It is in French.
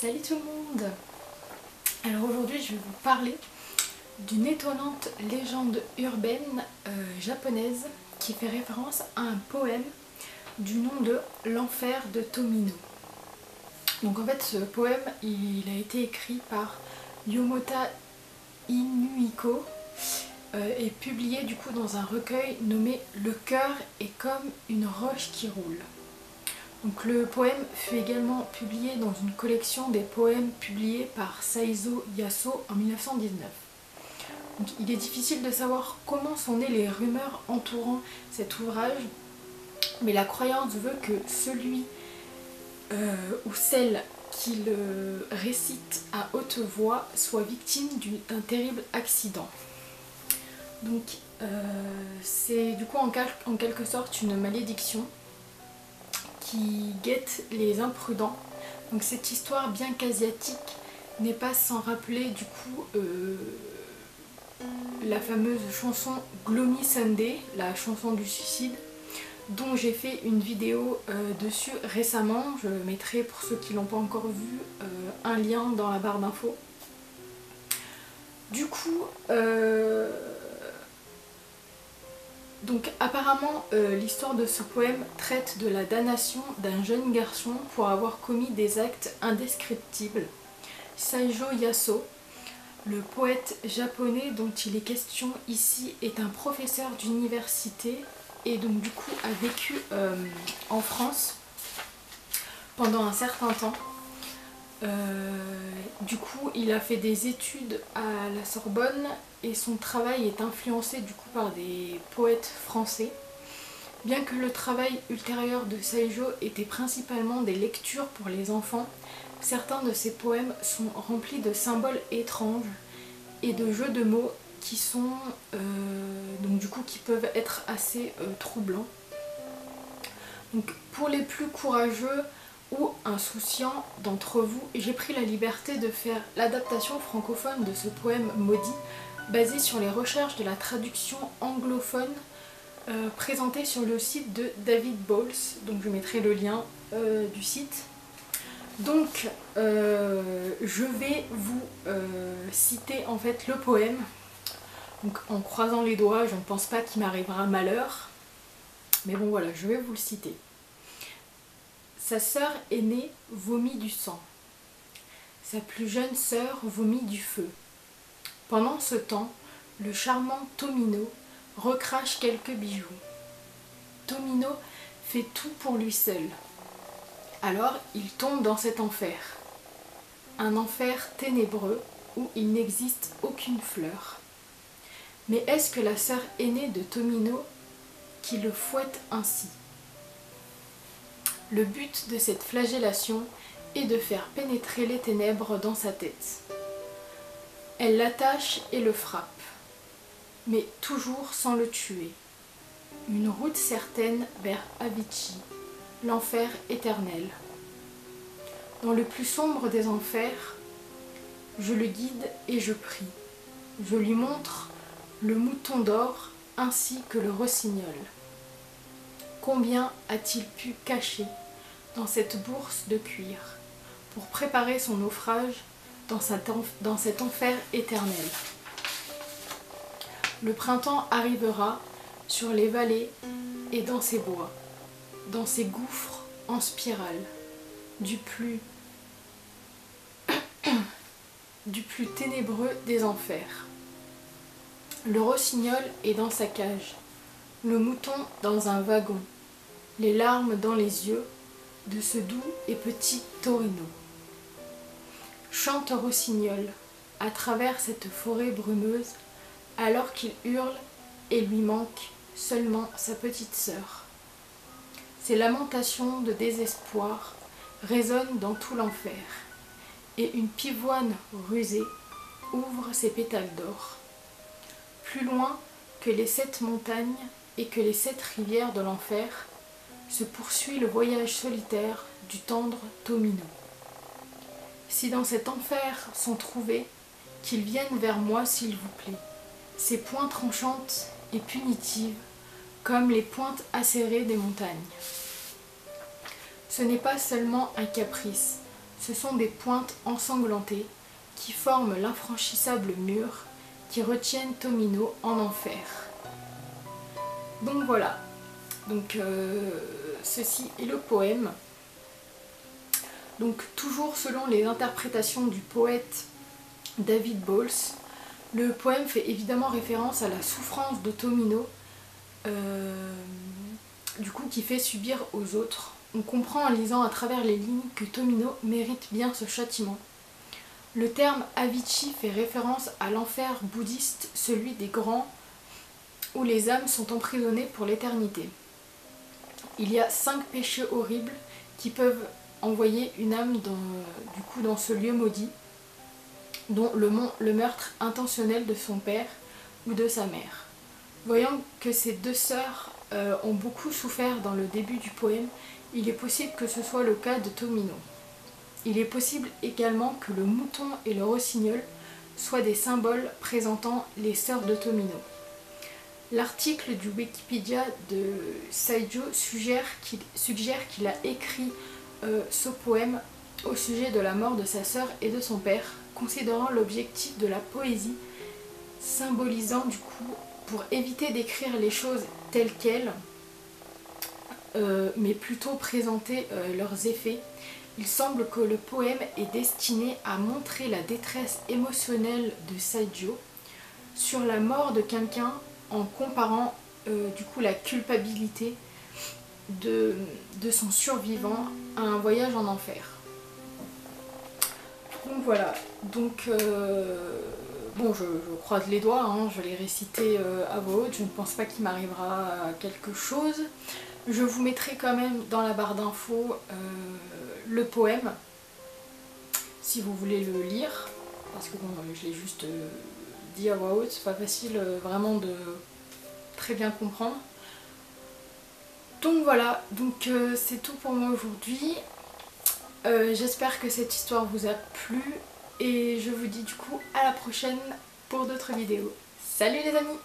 Salut tout le monde! Alors aujourd'hui je vais vous parler d'une étonnante légende urbaine japonaise qui fait référence à un poème du nom de L'Enfer de Tomino. Donc en fait ce poème il a été écrit par Yomota Inuiko et publié du coup dans un recueil nommé Le cœur est comme une roche qui roule. Donc le poème fut également publié dans une collection des poèmes publiés par Saizo Yaso en 1919. Donc il est difficile de savoir comment sont nées les rumeurs entourant cet ouvrage, mais la croyance veut que celui ou celle qui le récite à haute voix soit victime d'un terrible accident. Donc c'est du coup en quelque sorte une malédiction qui guette les imprudents. Donc cette histoire bien qu'asiatique n'est pas sans rappeler du coup la fameuse chanson Gloomy Sunday, la chanson du suicide, dont j'ai fait une vidéo dessus récemment. Je mettrai pour ceux qui l'ont pas encore vu un lien dans la barre d'infos. Du coup donc apparemment l'histoire de ce poème traite de la damnation d'un jeune garçon pour avoir commis des actes indescriptibles. Saijo Yaso, le poète japonais dont il est question ici, est un professeur d'université et donc du coup a vécu en France pendant un certain temps. Du coup il a fait des études à la Sorbonne et son travail est influencé du coup par des poètes français. Bien que le travail ultérieur de Saijo était principalement des lectures pour les enfants, certains de ses poèmes sont remplis de symboles étranges et de jeux de mots qui sont donc du coup qui peuvent être assez troublants. Donc pour les plus courageux ou insouciants d'entre vous, j'ai pris la liberté de faire l'adaptation francophone de ce poème maudit basé sur les recherches de la traduction anglophone présentée sur le site de David Bowles. Donc je mettrai le lien du site. Donc je vais vous citer en fait le poème. Donc en croisant les doigts, je ne pense pas qu'il m'arrivera malheur. Mais bon voilà, je vais vous le citer. Sa sœur aînée vomit du sang. Sa plus jeune sœur vomit du feu. Pendant ce temps, le charmant Tomino recrache quelques bijoux. Tomino fait tout pour lui seul. Alors il tombe dans cet enfer. Un enfer ténébreux où il n'existe aucune fleur. Mais est-ce que la sœur aînée de Tomino qui le fouette ainsi? Le but de cette flagellation est de faire pénétrer les ténèbres dans sa tête. Elle l'attache et le frappe, mais toujours sans le tuer. Une route certaine vers Avicii, l'enfer éternel. Dans le plus sombre des enfers, je le guide et je prie. Je lui montre le mouton d'or ainsi que le rossignol. Combien a-t-il pu cacher dans cette bourse de cuir pour préparer son naufrage dans cet enfer éternel? Le printemps arrivera sur les vallées et dans ces bois, dans ces gouffres en spirale, du plus ténébreux des enfers. Le rossignol est dans sa cage, le mouton dans un wagon, les larmes dans les yeux de ce doux et petit Torino. Chante rossignol à travers cette forêt brumeuse alors qu'il hurle et lui manque seulement sa petite sœur. Ses lamentations de désespoir résonnent dans tout l'enfer et une pivoine rusée ouvre ses pétales d'or. Plus loin que les 7 montagnes et que les 7 rivières de l'enfer se poursuit le voyage solitaire du tendre Tomino. Si dans cet enfer sont trouvés, qu'ils viennent vers moi s'il vous plaît, ces pointes tranchantes et punitives, comme les pointes acérées des montagnes. Ce n'est pas seulement un caprice, ce sont des pointes ensanglantées qui forment l'infranchissable mur qui retiennent Tomino en enfer. Donc voilà, donc ceci est le poème. Donc toujours selon les interprétations du poète David Bowles, le poème fait évidemment référence à la souffrance de Tomino, du coup qui fait subir aux autres. On comprend en lisant à travers les lignes que Tomino mérite bien ce châtiment. Le terme Avicii fait référence à l'enfer bouddhiste, celui des grands, où les âmes sont emprisonnées pour l'éternité. Il y a 5 péchés horribles qui peuvent envoyer une âme dans ce lieu maudit, dont le meurtre intentionnel de son père ou de sa mère. Voyant que ces 2 sœurs ont beaucoup souffert dans le début du poème, il est possible que ce soit le cas de Tomino. Il est possible également que le mouton et le rossignol soient des symboles présentant les sœurs de Tomino. L'article du Wikipédia de Saijo suggère qu'il a écrit ce poème au sujet de la mort de sa sœur et de son père, considérant l'objectif de la poésie, symbolisant du coup, pour éviter d'écrire les choses telles quelles, mais plutôt présenter leurs effets. Il semble que le poème est destiné à montrer la détresse émotionnelle de Saijo sur la mort de quelqu'un en comparant du coup la culpabilité de son survivant à un voyage en enfer. Donc voilà, donc bon je croise les doigts, hein, je vais les réciter à voix haute, je ne pense pas qu'il m'arrivera quelque chose. Je vous mettrai quand même dans la barre d'infos le poème, si vous voulez le lire, parce que bon, je l'ai juste dit à voix haute, c'est pas facile vraiment de très bien comprendre. Donc voilà, donc c'est tout pour moi aujourd'hui. J'espère que cette histoire vous a plu et je vous dis du coup à la prochaine pour d'autres vidéos. Salut les amis!